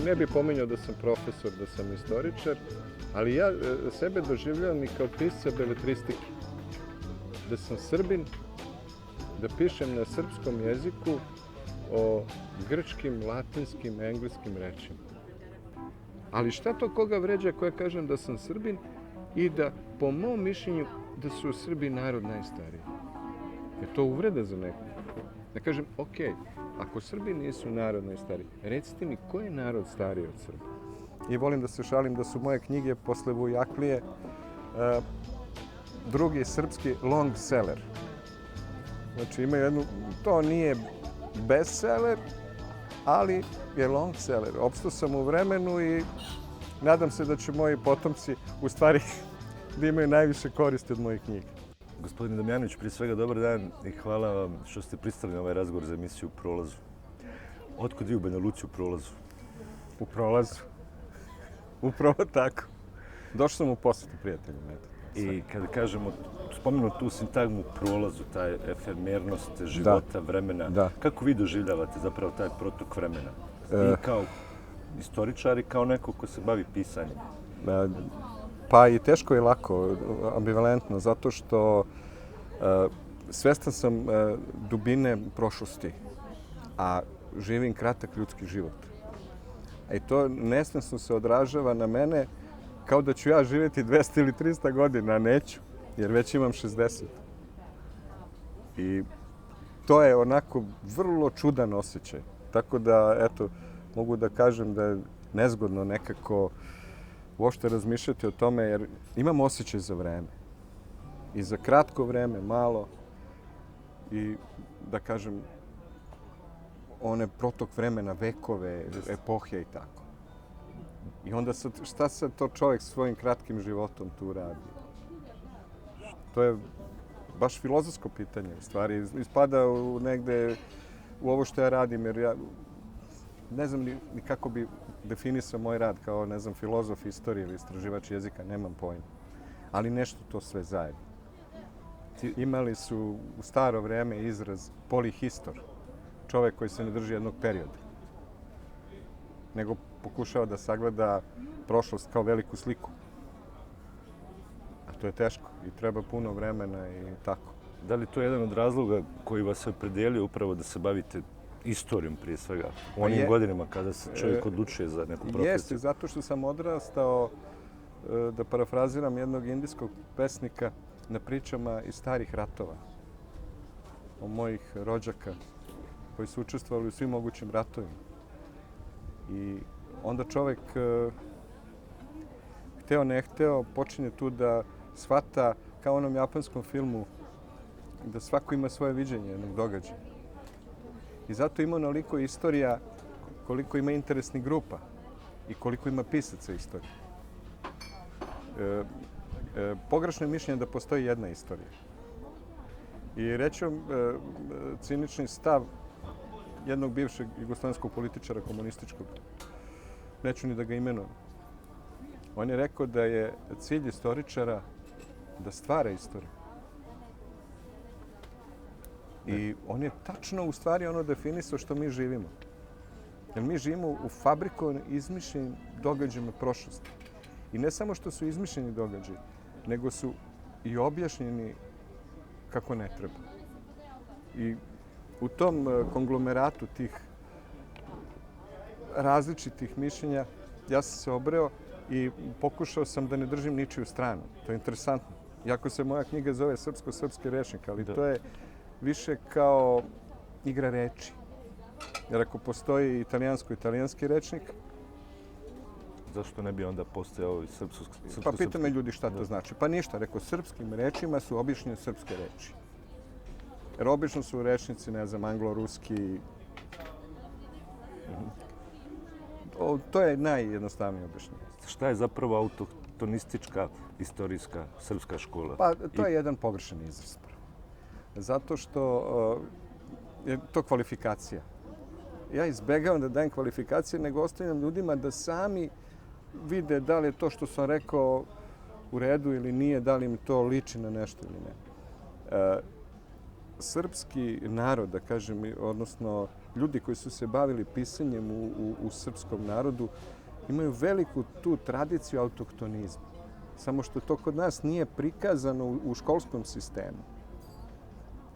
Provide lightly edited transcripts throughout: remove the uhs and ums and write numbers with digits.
ne bih pominjao da sam profesor, da sam istoričar, ali ja sebe doživljavam i kao pisca beletristike. Da sam Srbin, da pišem na srpskom jeziku o grčkim, latinskim, engleskim rečima. Ali šta to koga vređa koja kažem da sam Srbin i da, po mom mišljenju, da su Srbi narod najstariji? Je to uvreda za nekog? Da kažem, ok, ako Srbi nisu narod najstariji, recite mi ko je narod stariji od Srba? I volim da se šalim da su moje knjige posle Vujaklije drugi srpski long seller. Znači imaju jednu, to nije bestseller, ali je long seller. Opstao sam u vremenu i nadam se da će moji potomci u stvari da imaju najviše koristi od mojih knjiga. Gospodine Damjanović, prije svega dobar dan i hvala vam što ste pristali na ovaj razgovor za emisiju u Prolazu. Otkud vi u Banja Luci u Prolazu? U Prolazu. Upravo tako. Došao sam u posjetu prijateljima. I kada kažemo, spomenuo tu sintagmu Prolazu, taj efemernost života, vremena, da. Kako vi doživljavate zapravo taj protok vremena? I kao istoričar i kao neko ko se bavi pisanjem? Pa i teško i lako, ambivalentno, zato što svestan sam dubine prošlosti, a živim kratak ljudski život. I to nesvesno se odražava na mene kao da ću ja živjeti 200 ili 300 godina, a neću, jer već imam 60. I to je onako vrlo čudan osjećaj. Tako da, eto, mogu da kažem da je nezgodno nekako uopšte razmišljati o tome, jer imam osjećaj za vreme. I za kratko vreme, malo, i da kažem, one protok vremena, vekove, epohe i tako. I onda šta sad to čovjek svojim kratkim životom tu radi? To je baš filozofsko pitanje, u stvari. Ispada negde u ovo što ja radim, jer ja ne znam ni kako bi definisao moj rad kao, ne znam, filozof istorije ili istraživač jezika, nemam pojma. Ali nešto to sve zajedno. Imali su u staro vrijeme izraz polihistor, čovjek koji se ne drži jednog perioda, nego pokušava da sagleda prošlost kao veliku sliku. A to je teško i treba puno vremena i tako. Da li to je jedan od razloga koji vas je opredelio upravo da se bavite istorijom prije svega, u onim godinama kada se čovjek odlučuje za neku profesiju? Jeste, zato što sam odrastao, da parafraziram jednog indijskog pesnika, na pričama iz starih ratova. O mojih rođaka koji su učestvovali u svim mogućim ratovima. I onda čovjek, hteo ne hteo, počinje tu da shvata, kao u onom japanskom filmu, da svako ima svoje viđenje jednog događaja. I zato ima onoliko istorija koliko ima interesnih grupa i koliko ima pisaca istorije. Pogrešno je mišljenje da postoji jedna istorija. I reći vam cinični stav jednog bivšeg jugoslovenskog političara komunističkog, neću ni da ga imenujem. On je rekao da je cilj istoričara da stvara istoriju. I on je tačno u stvari ono definisao što mi živimo. Jer mi živimo u fabriku izmišljenim događajima prošlosti. I ne samo što su izmišljeni događaji, nego su i objašnjeni kako ne treba. I u tom konglomeratu tih različitih mišljenja ja sam se obreo i pokušao sam da ne držim ničiju stranu. To je interesantno. Iako se moja knjiga zove Srpsko-srpski rečnik, ali to je više kao igra reči. Jer ako postoji italijansko-italijanski rečnik, zašto ne bi onda postojao i srpsko-srpski? Pa pita me ljudi šta to znači. Pa ništa, rekao, srpskim rečima su obične srpske reči. Jer obično su rečnici, ne znam, anglo-ruski. To je najjednostavnije objašnjenje. Šta je zapravo autohtonistička istorijska srpska škola? Pa to je jedan pogrešan izraz. Zato što je to kvalifikacija. Ja izbegavam da dajem kvalifikacije, nego ostavljam ljudima da sami vide da li je to što sam rekao u redu ili nije, da li im to liči na nešto ili ne. Srpski narod, da kažem, odnosno ljudi koji su se bavili pisanjem u srpskom narodu imaju veliku tu tradiciju autohtonizma. Samo što to kod nas nije prikazano u školskom sistemu.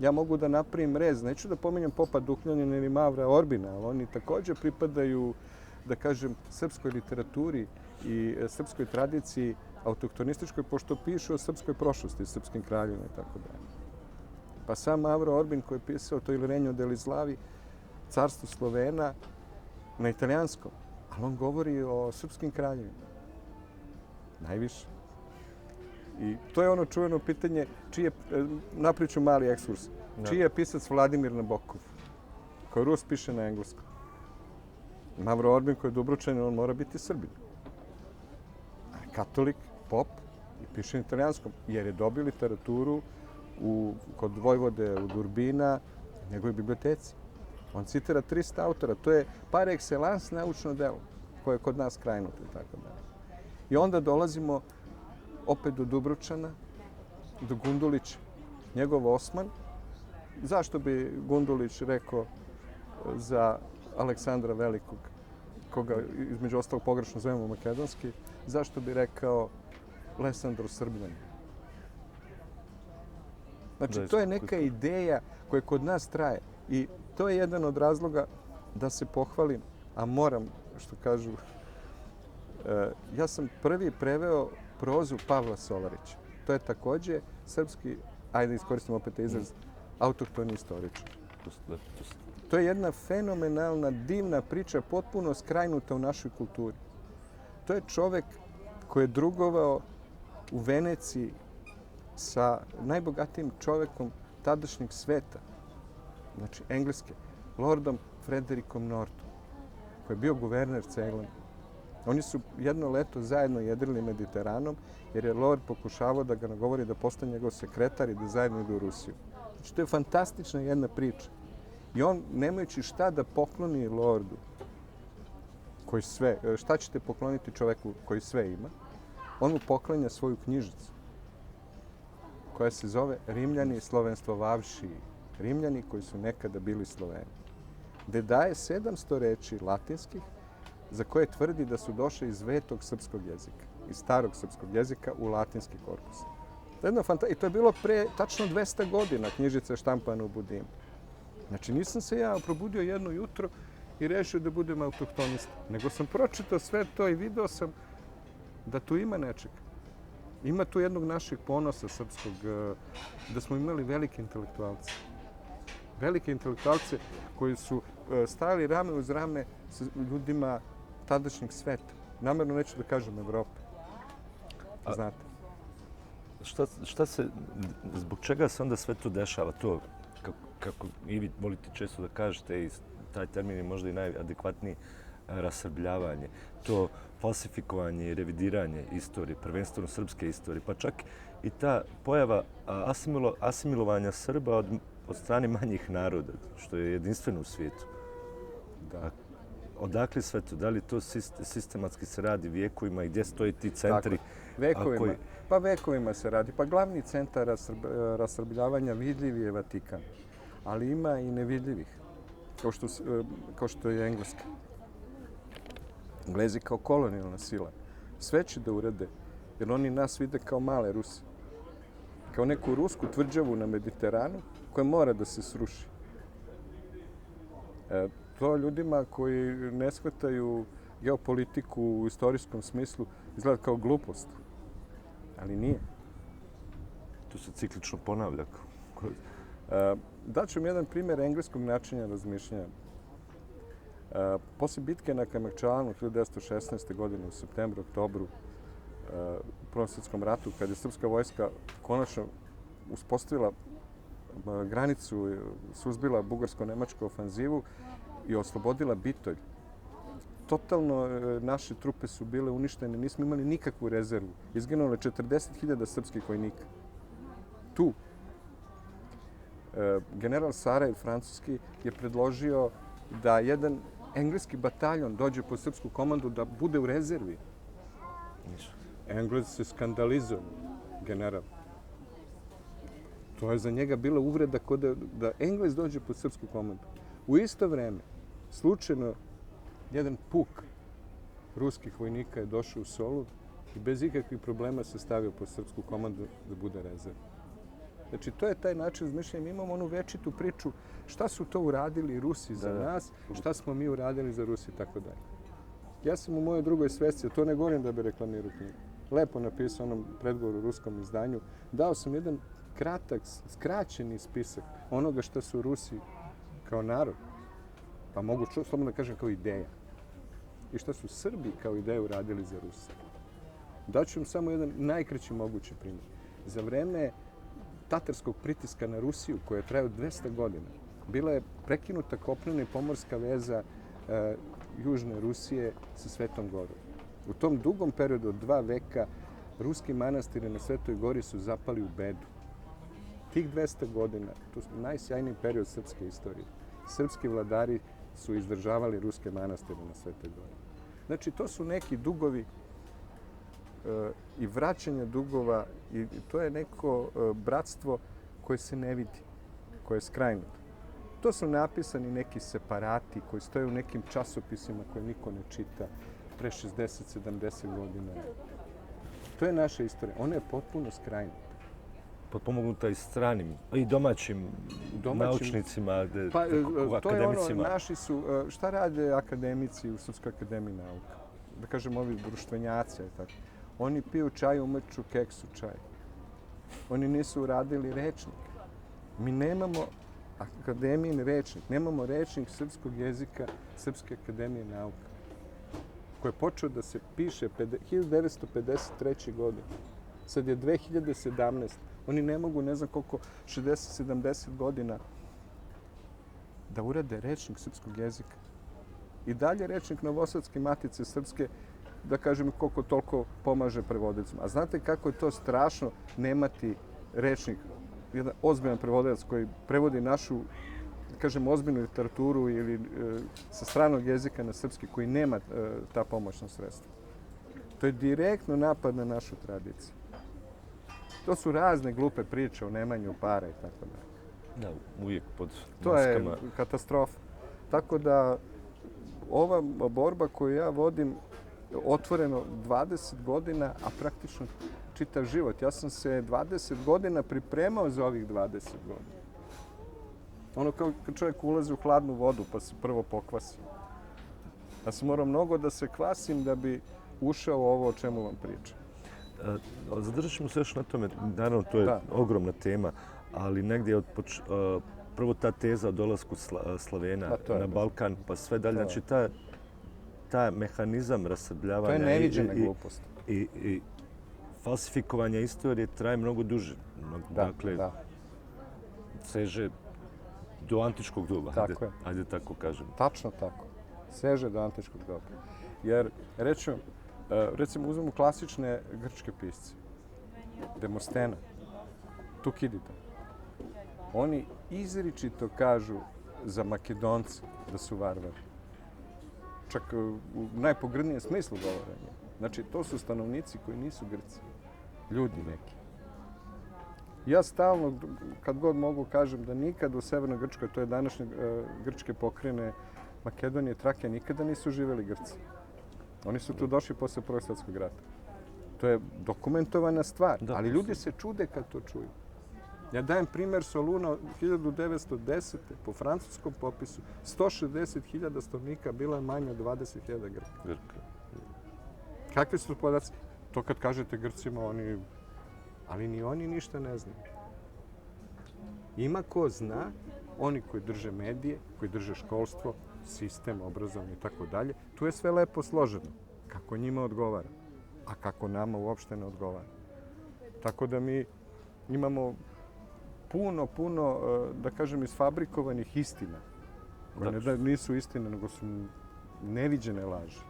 Ja mogu da napravim rez, neću da pominjem Popa Dukljanina ili Mavra Orbina, ali oni također pripadaju, da kažem, srpskoj literaturi i srpskoj tradiciji autohtonističkoj, pošto pišu o srpskoj prošlosti, srpskim kraljima i tako dalje. Pa sam Mavro Orbin koji je pisao to Il Regno degli Slavi, carstvo Slovena, na italijanskom, ali on govori o srpskim kraljevima. Najviše. I to je ono čuveno pitanje, napriču mali ekskurs, čiji je pisac Vladimir Nabokov, koji Rus piše na engleskom. Mavro Orbin koji je Dubrovčanin, on mora biti Srbin. Katolik, pop i piše na italijanskom, jer je dobio literaturu kod Vojvode u Durbina, u njegovoj biblioteci. On citira 300 autora, to je par excellence naučno delo, koje je kod nas krajnuto i tako dalje. I onda dolazimo opet do Dubrovčana, do Gundulića, njegov Osman. Zašto bi Gundulić rekao za Aleksandra Velikog, koga između ostalog pogrešno zovemo makedonski, zašto bi rekao Lesandro Srbljan? Znači, to je neka ideja koja kod nas traje. I to je jedan od razloga da se pohvalim, a moram, što kažu, ja sam prvi preveo prozu Pavla Solarića. To je također srpski, ajde iskoristim opet izraz, autohtoni istoričar. To je jedna fenomenalna, divna priča, potpuno skrajnuta u našoj kulturi. To je čovek koji je drugovao u Veneciji sa najbogatijim čovekom tadašnjeg sveta, znači engleske, lordom Frederickom Norton, koji je bio guverner Ceylona. Oni su jedno leto zajedno jedrili Mediteranom, jer je lord pokušavao da ga nagovori da postane njegov sekretar i da zajedno idu u Rusiju. Znači, to je fantastična jedna priča. I on, nemajući šta da pokloni lordu, koji sve, šta ćete pokloniti čoveku koji sve ima, on mu poklanja svoju knjižicu, koja se zove Rimljani slovenstvo-vavši, Rimljani koji su nekada bili Sloveni, gde daje 700 reči latinskih za koje tvrdi da su došle iz vetog srpskog jezika, iz starog srpskog jezika u latinski korpus. I to je bilo pre tačno 200 godina, knjižica je štampana u Budimu. Znači, nisam se ja probudio jedno jutro i rešio da budem autohtonista, nego sam pročitao sve to i video sam da tu ima nečega. Ima tu jednog našeg ponosa srpskog, da smo imali velike intelektualce. Velike intelektualce koji su stajali rame uz rame sa ljudima tadašnjeg sveta. Namerno neću da kažem Evrope. Znate. Zbog čega se onda sve to dešava? To, kako i vi volite često da kažete, i taj termin je možda i najadekvatniji, rasrbljavanje, to falsifikovanje i revidiranje istorije, prvenstveno srpske istorije, pa čak i ta pojava asimilovanja Srba od strane manjih naroda, što je jedinstveno u svijetu. Da. Odakle sve to? Da li to sistematski se radi vijekovima i gdje stoji ti centri? Vekovima. Pa vekovima se radi. Pa glavni centar rasrbljavanja vidljivi je Vatikan. Ali ima i nevidljivih, kao što je Engleska. Englezi kao kolonijalna sila. Sve će da urade, jer oni nas vide kao male Ruse. Kao neku rusku tvrđavu na Mediteranu koja mora da se sruši. To ljudima koji ne shvataju geopolitiku u istorijskom smislu izgleda kao glupost. Ali nije. To se ciklično ponavlja. Daću vam jedan primjer engleskog načina razmišljanja. Poslije bitke na Kajmakčalanu 1916. godine u septembru, oktobru u Prvom svjetskom ratu, kad je srpska vojska konačno uspostavila granicu, suzbila bugarsko-nemačku ofanzivu i oslobodila Bitolj. Totalno naše trupe su bile uništene, nismo imali nikakvu rezervu. Izginulo je 40.000 srpskih vojnika. Tu. General Sarajev, francuski, je predložio da jedan engleski bataljon dođe pod srpsku komandu da bude u rezervi. Englez se skandalizuje, general. To je za njega bila uvreda da Englez dođe pod srpsku komandu. U isto vreme, slučajno, jedan puk ruskih vojnika je došao u Solun i bez ikakvih problema se stavio pod srpsku komandu da bude rezerv. Znači, to je taj način razmišljanja. Mi imamo onu večitu priču šta su to uradili Rusi za nas, šta smo mi uradili za Rusi i tako dalje. Ja sam u mojoj drugoj svesci, a to ne govorim da bi reklamirao knjigu, lepo napisao onom predgovoru u ruskom izdanju, dao sam jedan kratak, skraćeni spisak onoga što su Rusi kao narod, pa mogu slobodno da kažem kao ideja, i što su Srbi kao ideju uradili za Rusa. Daću vam samo jedan najkraći mogući primjer. Za vreme tatarskog pritiska na Rusiju, koja je trajao 200 godina, bila je prekinuta kopnena i pomorska veza južne Rusije sa Svetom Gorom. U tom dugom periodu od 2 veka ruski manastiri na Svetoj Gori su zapali u bedu. Tih 200 godina, to je najsjajniji period srpske istorije. Srpski vladari su izdržavali ruske manastire na Svetoj Gori. Znači, to su neki dugovi i vraćanje dugova i to je neko bratstvo koje se ne vidi, koje je skrajnuto. To su napisani neki separati koji stoje u nekim časopisima koje niko ne čita pre 60-70 godina. To je naša istorija. Ona je potpuno skrajnuta. Potpomognuta i stranim, i domaćim naučnicima, akademicima. To je ono, naši su, šta rade akademici u Srpskoj akademiji nauka? Da kažem, ovi društvenjaci, tako. Oni piju čaj, umeću keksu čaj. Oni nisu uradili rečnik. Mi nemamo akademijin rečnik, nemamo rečnik srpskog jezika Srpske akademije nauka, koji je počeo da se piše 1953. godine. Sad je 2017. Oni ne mogu, ne znam koliko, 60-70 godina da urade rečnik srpskog jezika. I dalje rečnik Novosadske matice srpske, da kažem, koliko toliko pomaže prevodicima. A znate kako je to strašno nemati rečnik, jedan ozbiljan prevodilac koji prevodi našu, da kažem, ozbiljnu literaturu ili sa stranog jezika na srpski, koji nema ta pomoćna sredstva. To je direktno napad na našu tradiciju. To su razne glupe priče o nemanju para i tako dalje. Da, uvijek pod to maskama. Je katastrofa. Tako da ova borba koju ja vodim otvoreno 20 godina, a praktično čitav život. Ja sam se 20 godina pripremao za ovih 20 godina. Ono kao kad čovjek ulazi u hladnu vodu pa se prvo pokvasi. Ja sam morao mnogo da se kvasim da bi ušao u ovo o čemu vam pričam. Zadržat ćemo se još na tome, naravno to je ogromna tema, ali negdje prvo ta teza o dolasku Slavena na Balkan, pa sve dalje, znači ta mehanizam rasrbljavanja to je neviđena glupost. I falsifikovanje istorije traje mnogo duže. Dakle, seže do antičkog doba, ajde tako kažem. Tačno tako. Seže do antičkog doba. Jer, recimo, uzmemo klasične grčke pisce. Demostena, Tukidida. Oni izričito kažu za Makedonce da su varvari. Čak u najpogrdnijem smislu govorenja. Znači, to su stanovnici koji nisu Grci. Ljudi neki. Ja stalno, kad god mogu, kažem da nikad u Severnoj Grčkoj, to je današnje grčke pokrajine Makedonije, Trakija, nikada nisu živjeli Grci. Oni su tu došli posle Prvog svjetskog rata. To je dokumentovana stvar, ali ljudi se čude kad to čuju. Ja dajem primjer Soluna 1910. po francuskom popisu 160.000 stanovnika, bilo je manje od 20.000 Grka. Kakvi su podaci? To kad kažete Grcima, ali ni oni ništa ne znaju. Ima ko zna, oni koji drže medije, koji drže školstvo, sistem, obrazovni i tako dalje, tu je sve lepo složeno. Kako njima odgovara, a kako nama uopšte ne odgovara. Tako da mi imamo puno, da kažem, isfabrikovanih istina. Ne da nisu istine, nego su neviđene laži.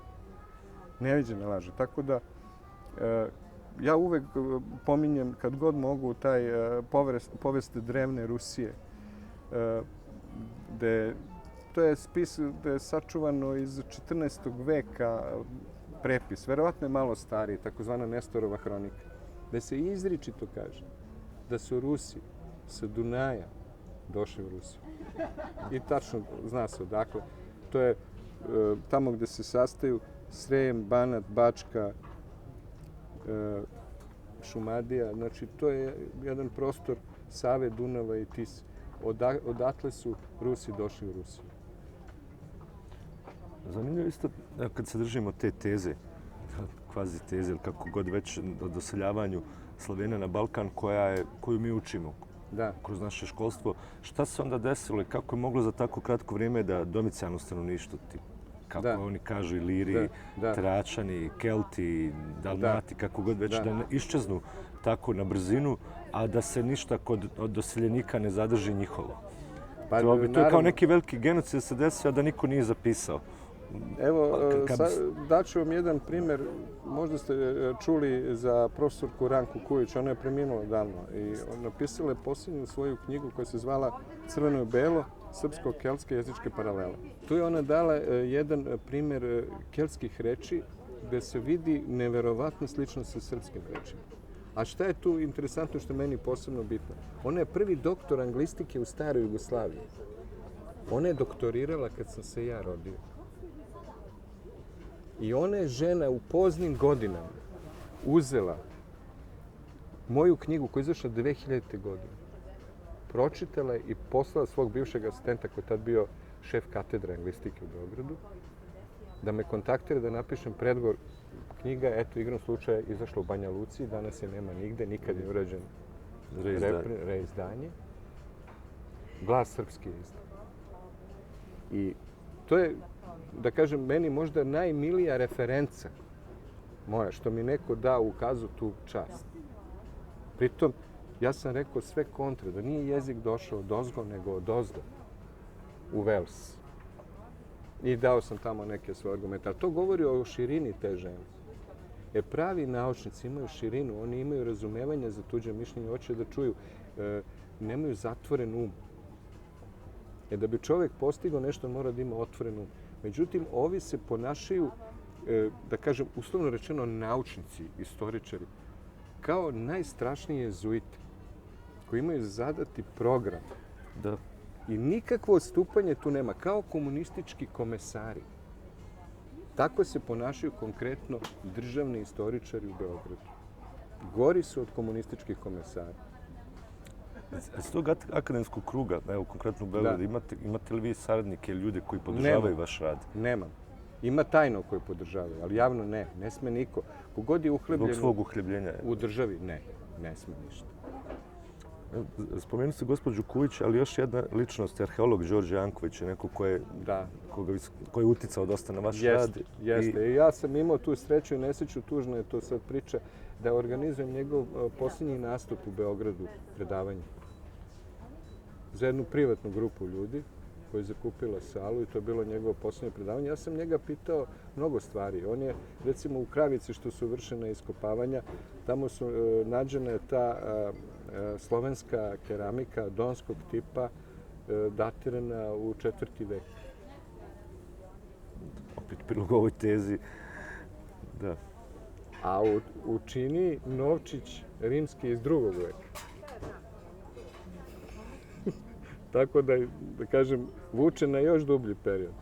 Neviđene laži. Tako da ja uvek pominjem, kad god mogu, taj povest drevne Rusije, to je spis da je sačuvano iz 14. veka prepis, verovatno je malo stariji, takozvana Nestorova hronika, gde se izričito kaže da su Rusi sa Dunaja došli u Rusiju. I tačno zna se odakle. To je tamo gdje se sastaju Srem, Banat, Bačka, Šumadija. Znači, to je jedan prostor Save, Dunava i Tise. Odatle su Rusi došli u Rusiju. Zanimljivo isto, kad se držimo te teze, kvazi teze, ili kako god već, o doseljavanju Slovena na Balkan, koju mi učimo kroz naše školstvo, šta se onda desilo i kako je moglo za tako kratko vrijeme da domicilno stanovništvo, kako oni kažu, Iliri, Tračani, Kelti, Dalmati, kako god već, da iščeznu tako na brzinu, a da se ništa od doseljenika ne zadrži njihovo. To je kao neki veliki genocid da se desio, a da niko nije zapisao. Evo, daću vam jedan primjer. Možda ste čuli za profesorku Ranku Kujić, ona je preminula davno i napisala je posljednju svoju knjigu koja se zvala Crveno i belo, srpsko-keltske jezičke paralele. Tu je ona dala jedan primjer keltskih reči gdje se vidi neverovatna sličnost sa srpskim rečima. A šta je tu interesantno što je meni posebno bitno? Ona je prvi doktor anglistike u staroj Jugoslaviji. Ona je doktorirala kad sam se ja rodio. I ona je žena u poznim godinama uzela moju knjigu koja je izašla 2000. godine. Pročitala je i poslala svog bivšeg asistenta koji je tad bio šef katedre anglistike u Beogradu da me kontaktira da napišem predgovor. Knjiga, eto, igrom slučaja, izašla u Banja Luci, danas je nema nigde, nikad je urađen reizdanje. Glas srpski je izdan. I to je, da kažem, meni možda najmilija referenca moja, što mi neko da ukazu tu čast. Pritom, ja sam rekao sve kontre, da nije jezik došao od ozgo, nego od ozdo u Vels. I dao sam tamo neke svoje argumente. Ali to govori o širini te žene. Pravi naučnici imaju širinu, oni imaju razumevanje za tuđe mišljenje, hoće da čuju, nemaju zatvoren um. Da bi čovjek postigao nešto, mora da ima otvoren um. Međutim, ovi se ponašaju, da kažem, uslovno rečeno, naučnici, istoričari, kao najstrašnije jezuiti, koji imaju zadati program. Da. I nikakvo odstupanje tu nema, kao komunistički komesari. Tako se ponašaju konkretno državni istoričari u Beogradu. Gori su od komunističkih komesara. Iz tog akademskog kruga, evo konkretno u Beogradu, imate li vi saradnike ili ljude koji podržavaju vaš rad? Nemam. Ima tajno koji podržavaju, ali javno ne. Ne sme niko. Kogod je uhlebljen zbog svog uhljebljenja u državi, ne sme ništa. Spomenuli ste gospođu Kujić, ali još jedna ličnost, arheolog Đorđe Janković, je neko ko je uticao dosta na vaš rad. Jeste. I ja sam imao tu sreću i nesreću, tužno je to sad priča, da organizujem njegov posljednji nastup u Beogradu, predavanje. Za jednu privatnu grupu ljudi koja je zakupila salu i to je bilo njegovo posljednje predavanje. Ja sam njega pitao mnogo stvari. On je, recimo, u Kravici što su vršena iskopavanja, tamo su nađena ta slovenska keramika donskog tipa datirana u 4. vek. Opet prilog ovoj tezi. Da. A u čini novčić rimski iz 2. veka. Tako da kažem, vuče na još dublji period.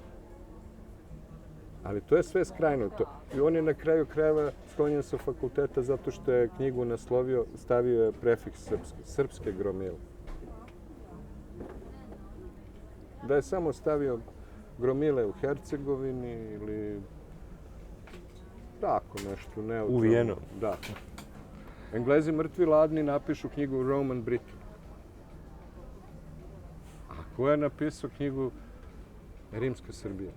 Ali to je sve skrajnuto. I on je na kraju krajeva sklonjen sa fakulteta zato što je knjigu naslovio, stavio je prefiks srpske gromile. Da je samo stavio gromile u Hercegovini ili tako nešto neutralno. Uvijeno. Da. Englezi mrtvi ladni napišu knjigu Roman Britain. Ko je napisao knjigu Rimska Srbija?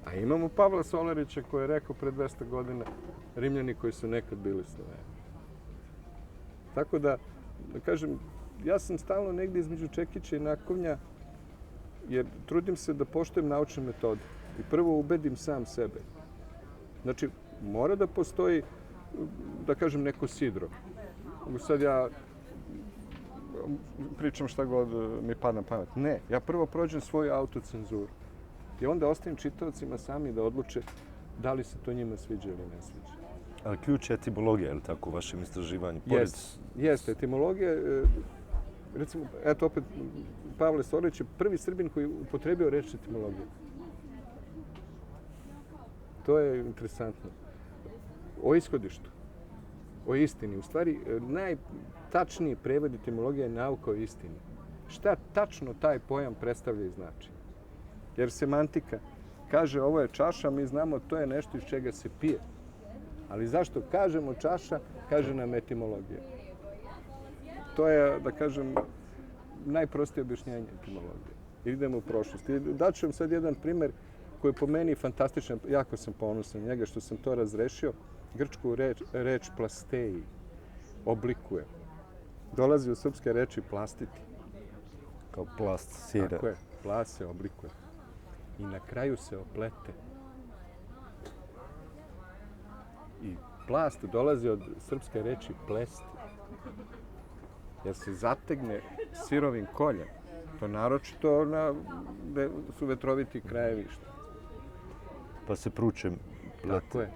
A imamo Pavla Solarića koji je rekao pred 200 godina Rimljani koji su nekad bili Sloveni. Tako da kažem, ja sam stalno negdje između čekića i nakovnja jer trudim se da poštujem naučne metode i prvo ubedim sam sebe. Znači, mora da postoji, da kažem, neko sidro. Sad ja pričam šta god mi pada na pamet. Ne, ja prvo prođem svoju autocenzuru i onda ostavim čitavcima sami da odluče da li se to njima sviđa ili ne sviđa. Ali ključ je etimologija, je li tako, u vašem istraživanju? Jeste, etimologija recimo, eto opet, Pavle Storović je prvi Srbin koji upotrebio reč etimologija. To je interesantno. O ishodištu, o istini. U stvari, najtačniji prevod etimologije je nauka o istini. Šta tačno taj pojam predstavlja i znači? Jer semantika kaže ovo je čaša, mi znamo to je nešto iz čega se pije. Ali zašto kažemo čaša, kaže nam etimologija. To je, da kažem, najprostije objašnjenje etimologije. Idemo u prošlost. Daću vam sad jedan primjer koji je po meni fantastičan. Jako sam ponosan njega što sam to razrešio. Grčku reč plasteji oblikuje. Dolazi od srpske reči plastiti. Kao plast sira. Tako je. Plast se oblikuje. I na kraju se oplete. I plast dolazi od srpske reči plesti. Jer se zategne sirovim koljem. To naročito gde su vetroviti krajevišta. Pa se pruče plete. Tako je.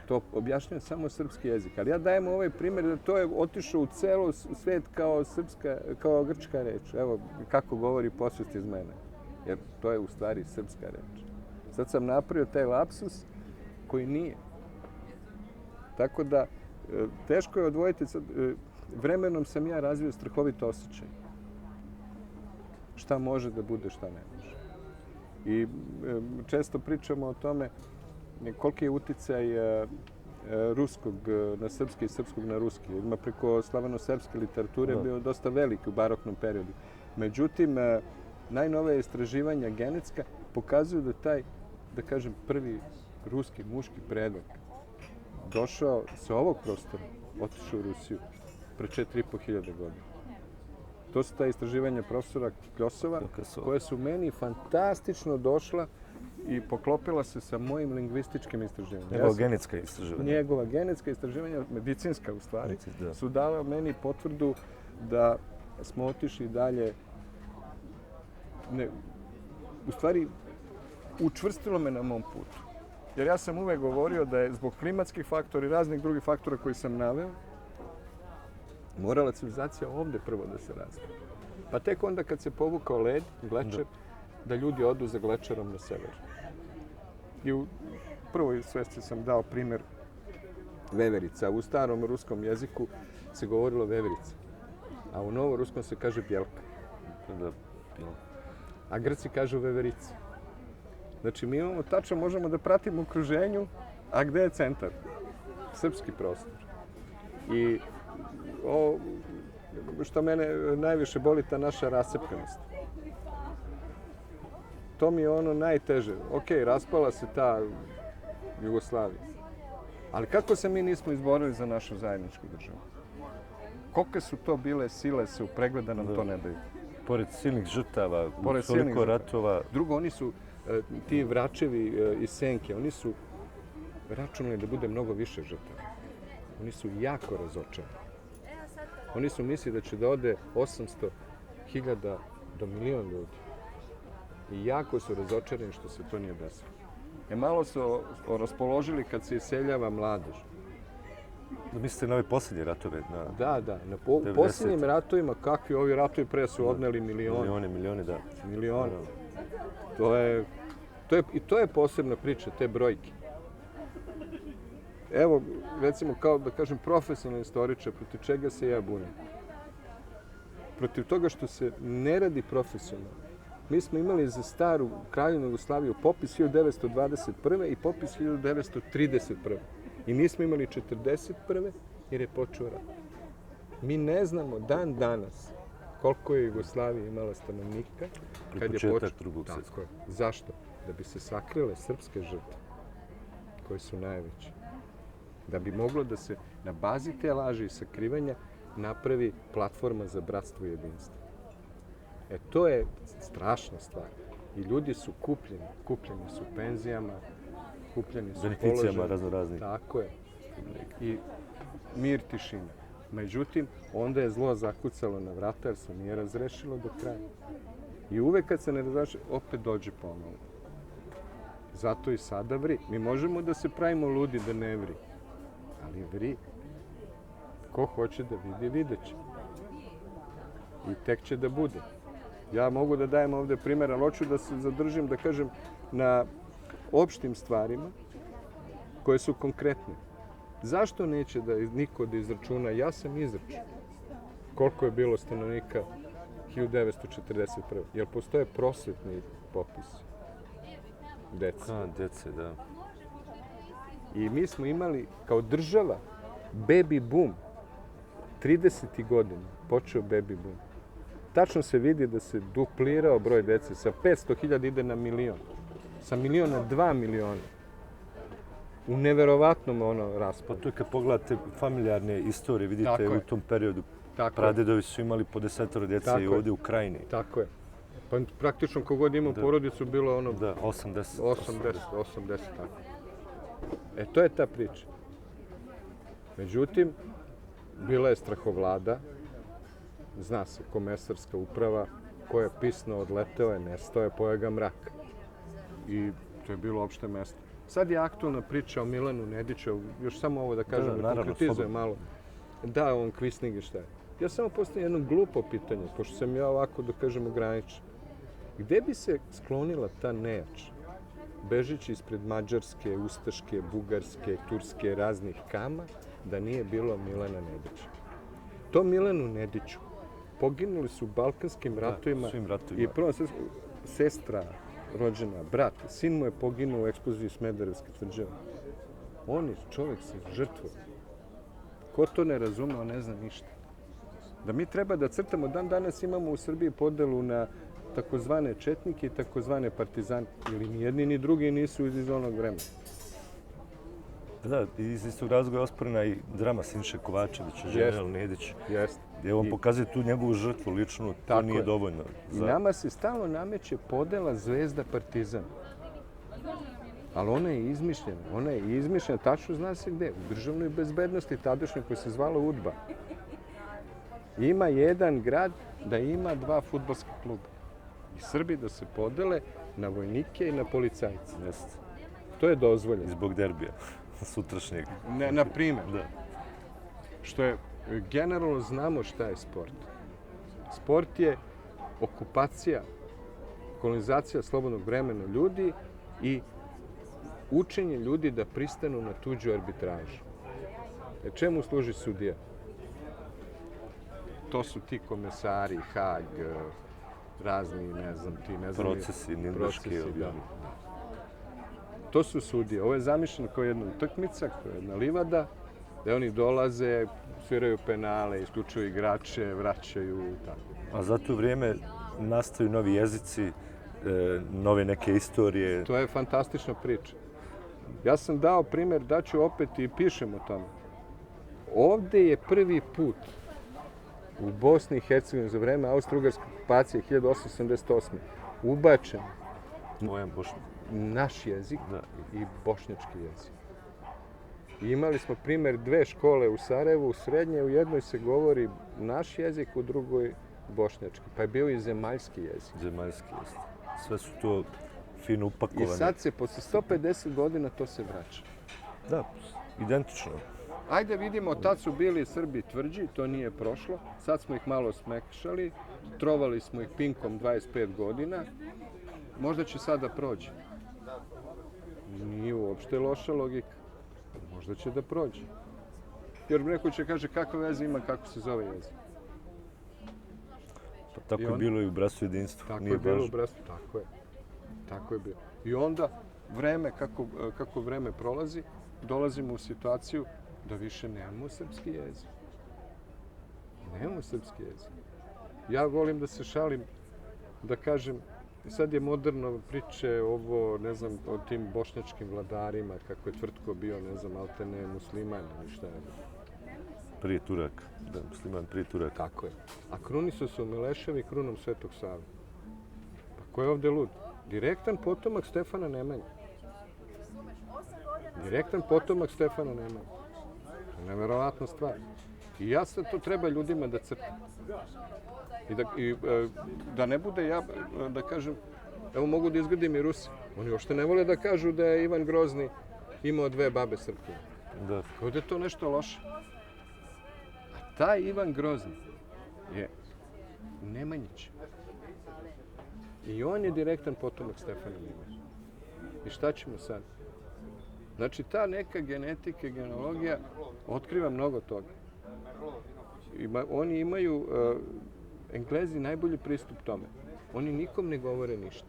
To objašnjam samo srpski jezik. Ali ja dajem ovaj primjer da to je otišao u celo svet kao grčka reč. Evo kako govori posvest iz mene. Jer to je u stvari srpska reč. Sad sam napravio taj lapsus koji nije. Tako da, teško je odvojiti. Vremenom sam ja razvio strahovit osjećaj. Šta može da bude, šta ne može. I često pričamo o tome koliki je uticaj ruskog na srpski i srpskog na ruski. Ima preko slaveno-srpske literature bio dosta veliki u baroknom periodu. Međutim, najnovije istraživanja genetska pokazuju da taj, da kažem, prvi ruski muški predok došao sa ovog prostora, otišao u Rusiju pre 4.500 godina. To su ta istraživanja profesora Kljosova, koje su meni fantastično došla i poklopila se sa mojim lingvističkim istraživanjem. Njegova genetska istraživanja. Njegova genetska istraživanja, medicinska u stvari, su dala meni potvrdu da smo otišli dalje. U stvari, učvrstilo me na mom putu. Jer ja sam uvek govorio da je zbog klimatskih faktora i raznih drugih faktora koji sam naveo, morala civilizacija ovde prvo da se razvije. Pa tek onda kad se povukao led, glečer, da ljudi odu za glečerom na sever. I u prvoj svesti sam dao primjer veverica. U starom ruskom jeziku se govorilo veverica, a u novoruskom se kaže bjelka. A Grci kažu veverica. Znači, mi imamo tačno, možemo da pratimo okruženju, a gde je centar? Srpski prostor. I što mene najviše boli, ta naša rascepkanost. To mi je ono najteže. Ok, raspala se ta Jugoslavija. Ali kako se mi nismo izborili za našu zajedničku državu? Kolike su to bile sile se upregle da nam to ne daju? Pored silnih žrtava, toliko ratova. Drugo, oni su, ti vračevi iz Senke, oni su računali da bude mnogo više žrtava. Oni su jako razočarani. Oni su mislili da će da ode 800.000 do 1.000.000 ljudi. I jako su razočarani što se to nije desilo. Malo su raspoložili kad se iseljava mladež. Mislite na ove posljednje ratove? Da. Na posljednjim ratovima, kakvi ovi ratovi pre su odneli milioni. Milioni, da. Milioni. To je posebna priča, te brojke. Evo, recimo, kao da kažem, profesionalni istoričar, protiv čega se ja bunim? Protiv toga što se ne radi profesionalno. Mi smo imali za staru Kraljevinu Jugoslaviju popis 1921. i popis 1931. I mi smo imali 1941. jer je počeo rat. Mi ne znamo dan danas koliko je Jugoslavija imala stanovnika kad je počeo Drugog svjetskog. Zašto? Da bi se sakrile srpske žrtve, koje su najveće. Da bi moglo da se na bazi te laži i sakrivanja napravi platforma za bratstvo i jedinstvo. To je strašna stvar. I ljudi su kupljeni su penzijama, kupljeni su beneficijama raznoraznih. Tako je. I mir, tišina. Međutim, onda je zlo zakucalo na vrata jer se nije razrešilo do kraja. I uvek kad se ne razreši, opet dođe ponovo. Zato i sada vri. Mi možemo da se pravimo ludi da ne vri. Ali vri. Ko hoće da vidi, vidjet će. I tek će da bude. Ja mogu da dajem ovde primjer, ali hoću da se zadržim, da kažem, na opštim stvarima koje su konkretne. Zašto neće da niko da izračuna? Ja sam izračun. Koliko je bilo stanovnika 1941. Jer postoje prosvetni popis dece. Dece, da. I mi smo imali kao država baby boom. 30. godina počeo baby boom. Tačno se vidi da se duplirao broj dece. Sa 500.000 ide na milion. Sa miliona 2 miliona. U neverovatnom raspadu. Pa to je kad pogledate familijarne istorije, vidite u tom periodu pradedovi su imali po 10 djece i ovdje u Krajini. Tako je. Pa praktično kogod imao porodicu bilo ono... Da, 80. 80, tako. To je ta priča. Međutim, bila je strahovlada, zna se, komesarska uprava, ko je pisno odleteo je, nestao je, pojeo ga mrak. I to je bilo opšte mesto. Sad je aktualna priča o Milanu Nediću, još samo ovo da kažem, da konkretizujem malo. Da, on kvisning i šta je. Ja samo postavljam jedno glupo pitanje, pošto sam ja ovako, da kažem, ograničen. Gde bi se sklonila ta nejač, bežići ispred Mađarske, Ustaške, Bugarske, Turske, raznih kama, da nije bilo Milana Nedića? To Milanu Nediću poginuli su u Balkanskim ratovima. Svim ratovima. I prvo sestra rođena, brat, sin mu je poginuo u eksploziji Smederevske tvrđave. On je čovjek se žrtvo. Ko to ne razume, on ne zna ništa. Da mi treba da crtamo, danas imamo u Srbiji podelu na takozvane četnike i takozvane partizane. Ili ni jedni ni drugi nisu iz onog vremena. Da, iz istog razloga je osporena i drama Siniše Kovačevića, general Nedić. Jeste. Gdje on pokazuje tu njegovu žrtvu ličnu, to nije dovoljno. I nama se stalno nameće podela Zvezda-Partizan. Ali ona je izmišljena. Ona je izmišljena, tačno zna se gde. U državnoj bezbednosti tadašnjoj koja se zvala UDBA. Ima jedan grad da ima 2 fudbalska kluba. I Srbi da se podele na vojnike i na policajce. Jeste. To je dozvoljeno. Zbog derbija, sutrašnjeg. Na primjer. Da. Što je, generalno znamo šta je sport. Sport je okupacija, kolonizacija slobodnog vremena ljudi i učenje ljudi da pristanu na tuđu arbitražu. Čemu služi sudija? To su ti komesari, Hag, razni, ne znam. Procesi, Nirnberški. To su sudije. Ovo je zamišljeno kao jedna utakmica, kao jedna livada, gde oni dolaze, sviraju penale, isključuju igrače, vraćaju i tako. A za to vrijeme nastaju novi jezici, nove neke istorije. To je fantastična priča. Ja sam dao primjer, daću opet i pišem o tome. Ovde je prvi put u Bosni i Hercegovini za vreme Austro-Ugarske okupacije 1878. ubačen naš jezik i bošnjački jezik. I imali smo primjer 2 škole u Sarajevu, u srednje, u jednoj se govori naš jezik, u drugoj bošnjački. Pa je bio i zemaljski jezik. Zemaljski jezik. Sve su to fino upakovane. I sad se, posle 150 godina, to se vraća. Da, identično. Ajde vidimo, tad su bili Srbi tvrđi, to nije prošlo. Sad smo ih malo smekšali, trovali smo ih pinkom 25 godina. Možda će sada prođe. Nije uopšte loša logika. Možda će da prođe. Jer neko će kaže kakve veze ima, kako se zove jezik. Pa tako je bilo i u Bratstvu jedinstvu. Tako je bilo u Bratstvu, tako je. Tako je bilo. I onda, kako vreme prolazi, dolazimo u situaciju da više nemamo srpski jezik. Nemamo srpski jezik. Ja volim da se šalim, da kažem, sad je moderno priče ovo, ne znam, o tim bošnjačkim vladarima, kako je Tvrtko bio, ne znam, alterne musliman ili šta je. Prije Turaka. Da, musliman prije Turaka. Tako je. A krunisu su Mileševi krunom Svetog Save. Pa ko je ovde lud? Direktan potomak Stefana Nemanje. Direktan potomak Stefana Nemanje. To je neverovatna stvar. I ja sad to treba ljudima da crtam. I da ne bude ja, da kažem, evo mogu da izgradim i Rusi. Oni uopšte ne vole da kažu da je Ivan Grozni imao 2 babe Srpkinje. Da. Kao da je to nešto loše. A taj Ivan Grozni je Nemanjić. I on je direktan potomak Stefana Nemanje. I šta ćemo sad? Znači, ta neka genetika, genealogija otkriva mnogo toga. Oni imaju, Englezi, najbolji pristup tome. Oni nikom ne govore ništa.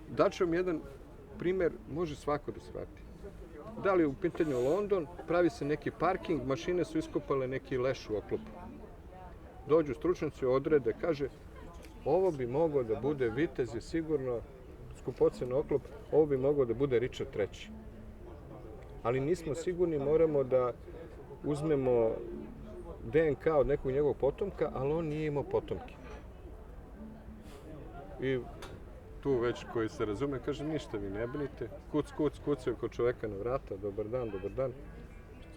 Daću vam jedan primer, može svako da shvati. Da li je u pitanju London, pravi se neki parking, mašine su iskopale neki leš u oklopu. Dođu stručnjaci, odrede, kaže, ovo bi mogao da bude, Vitez je sigurno skupocen oklop, ovo bi mogao da bude Richard III. Ali nismo sigurni, moramo da uzmemo DNK od nekog njegovog potomka, ali on nije imao potomke. I tu već koji se razume, kaže, ništa vi ne brinite, kucaju kod čoveka na vrata, dobar dan.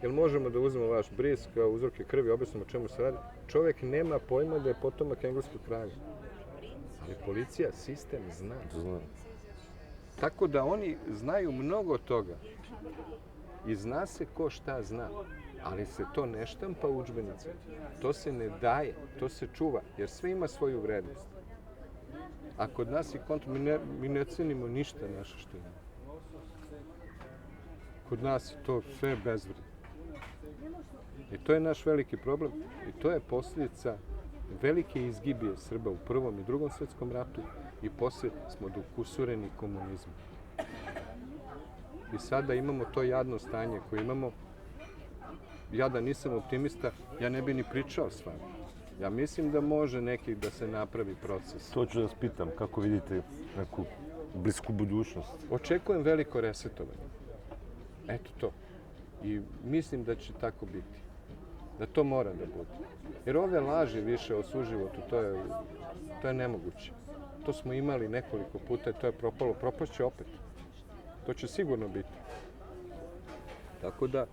Jel možemo da uzmemo vaš bris kao uzorke krvi, objasnimo o čemu se radi? Čovek nema pojma da je potomak engleskog kralja. Ali policija, sistem zna. Tako da oni znaju mnogo toga. I zna se ko šta zna. Ali se to ne štampa u udžbenicima. To se ne daje, to se čuva, jer sve ima svoju vrednost. A kod nas je mi ne cenimo ništa naše što ima. Kod nas je to sve bezvredno. I to je naš veliki problem i to je posljedica velike izgibije Srba u Prvom i Drugom svjetskom ratu i poslije smo dokusureni komunizmu. I sada imamo to jadno stanje koje imamo. Ja da nisam optimista, ja ne bi ni pričao s vama. Ja mislim da može neki da se napravi proces. To ću da vas pitam, kako vidite neku blisku budućnost? Očekujem veliko resetovanje. Eto to. I mislim da će tako biti. Da to mora da bude. Jer ove laži više o suživotu, to je nemoguće. To smo imali nekoliko puta i to je propalo. Propašće opet. To će sigurno biti. Tako da,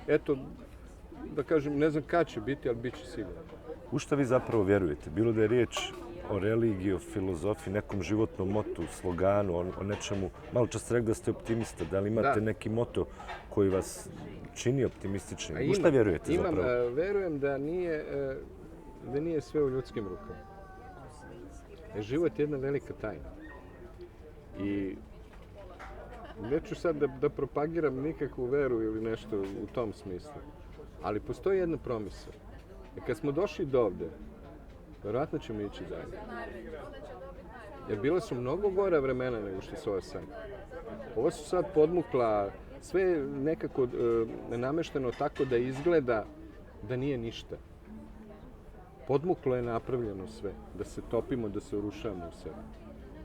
eto, da kažem, ne znam kad će biti, ali bit će sigurno. U šta vi zapravo vjerujete? Bilo da je riječ o religiji, o filozofiji, nekom životnom motu, sloganu, o nečemu. Malo čas ste rekli da ste optimista. Da li imate neki moto koji vas čini optimističnim? U šta vjerujete zapravo? Verujem da nije sve u ljudskim rukama. Život je jedna velika tajna. I neću sad da propagiram nikakvu veru ili nešto u tom smislu. Ali postoji jedna promisla. Kad smo došli do ovde, vjerojatno ćemo ići dalje. Jer bila su mnogo gora vremena nego što su ova sad. Ovo su sad podmukla, sve je nekako namešteno tako da izgleda da nije ništa. Podmuklo je napravljeno sve, da se topimo, da se urušavamo u sebe.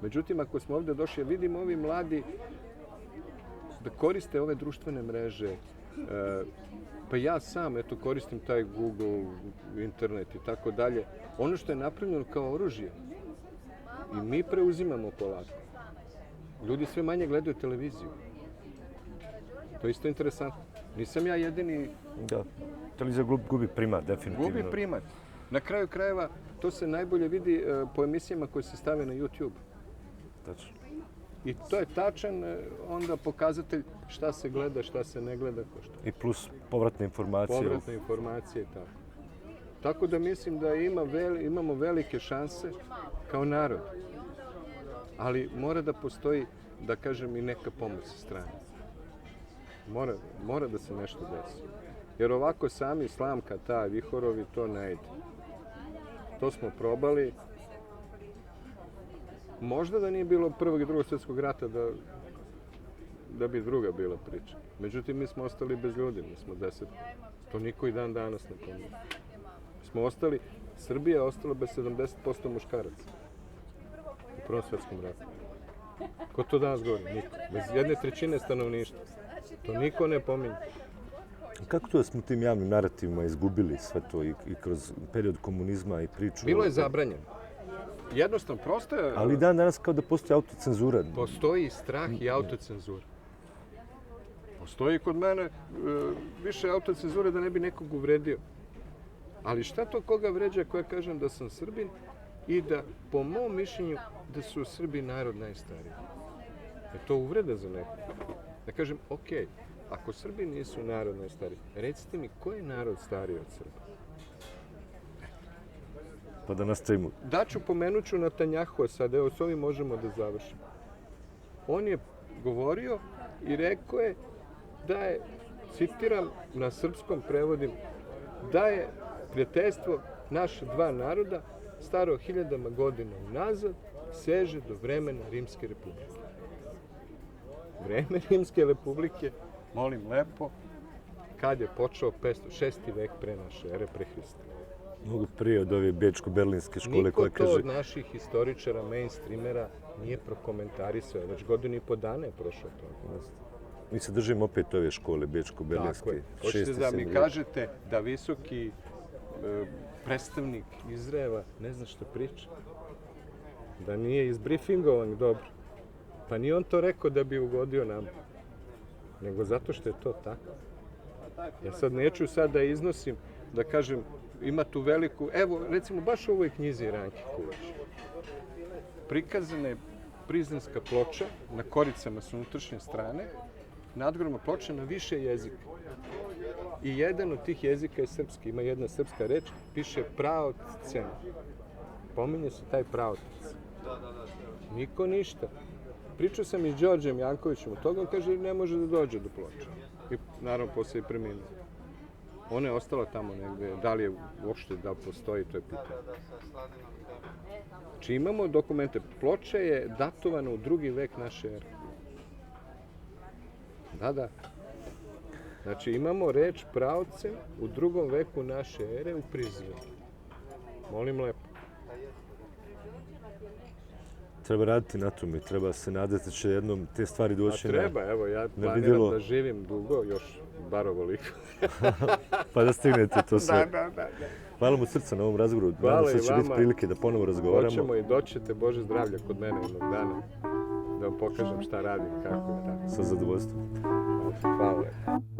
Međutim, ako smo ovde došli, vidimo ovi mladi da koriste ove društvene mreže. Pa ja sam, eto, koristim taj Google, internet i tako dalje. Ono što je napravljeno kao oružje. I mi preuzimamo polako. Ljudi sve manje gledaju televiziju. To je isto interesantno. Nisam ja jedini... Da. Televizija gubi primat, definitivno. Gubi primat. Na kraju krajeva, to se najbolje vidi po emisijama koje se stave na YouTube. Tačno. I to je tačan onda pokazatelj šta se gleda, šta se ne gleda, ko što. I plus povratne informacije. Povratne informacije, tako. Tako da mislim da imamo velike šanse kao narod. Ali mora da postoji, da kažem, i neka pomoć sa strane. Mora da se nešto desi. Jer ovako sami slamka, ta vihorovi, to ne ide. To smo probali. Možda da nije bilo Prvog i Drugog svjetskog rata da bi druga bila priča. Međutim, mi smo ostali bez ljudi, mi smo 10. To niko i dan danas ne pomni. Smo ostali, Srbija je ostala bez 70% muškaraca u Prvom svjetskom ratu. Ko to danas govori? Niko. Bez 1/3 stanovništva. To niko ne pominje. Kako to da smo tim javnim narativima izgubili sve to i kroz period komunizma i priču? Bilo je zabranjeno. Jednostavno, prosto je... Ali dan danas kao da postoji autocenzura. Postoji strah i autocenzura. Postoji kod mene više autocenzure da ne bi nekog uvredio. Ali šta to koga vređa koja kažem da sam Srbin i da, po mom mišljenju, da su Srbi narod najstariji? Je to uvreda za nekog? Da kažem, okej, ako Srbi nisu narod najstariji, recite mi ko je narod stariji od Srba? pa da nastavimo. Pomenut ću Netanjahua sad, evo s ovim možemo da završimo. On je govorio i rekao je da je, citiram, na srpskom prevodim, da je prijateljstvo naša dva naroda staro hiljadama godina unazad, seže do vremena Rimske republike. Vreme Rimske republike, molim lepo, kad je počeo 6. vek pre naše ere, pre Hrista. Mnogo prije od ove bečko-berlinske škole koja Niko to kaže... od naših historičara, mainstreamera nije prokomentarisao. Već godinu i po dana je prošlo to. Mi se držimo opet ove škole Tako bečko-berlinske. je. Hoćete da mi kažete da visoki predstavnik Izraela ne zna što priča? Da nije izbriefingovan dobro? Pa nije on to rekao da bi ugodio nam, nego zato što je to tako. Ja sad neću sad da iznosim, da kažem, ima tu veliku, evo recimo baš u ovoj knjizi Ranke Kulić. Prikazana je prizrenska ploča na koricama s unutrašnje strane, nadgrobna ploča na više jezika. I jedan od tih jezika je srpski, ima jedna srpska reč, piše praotcem. Pominje se taj praotac. Niko ništa. Pričao sam i s Đorđem Jankovićem od toga, on kaže ne može da dođe do ploča. I naravno posle je preminuo. Ona je ostala tamo negde, da li je uopšte, da li postoji, to je pitanje. Znači imamo dokumente, ploča je datovana u 2. vek naše ere. Da. Znači imamo reč praocem u 2. veku naše ere u Prizrenu. Molim lepo. Treba raditi na tome, treba se nadati da će jednom te stvari doći na... Treba, evo, ja planiram vidjelo. da živim dugo, još bar ovoliko. Pa da stignete to sve. Da. Hvala mu srca na ovom razgovoru. Hvala Nadam se i da će biti vama. prilike da ponovo razgovaramo. Hoćemo i doćete, Bože zdravlja, kod mene jednog dana. Da vam pokažem šta radim, kako je tako. Sa zadovoljstvom. Hvala lepo.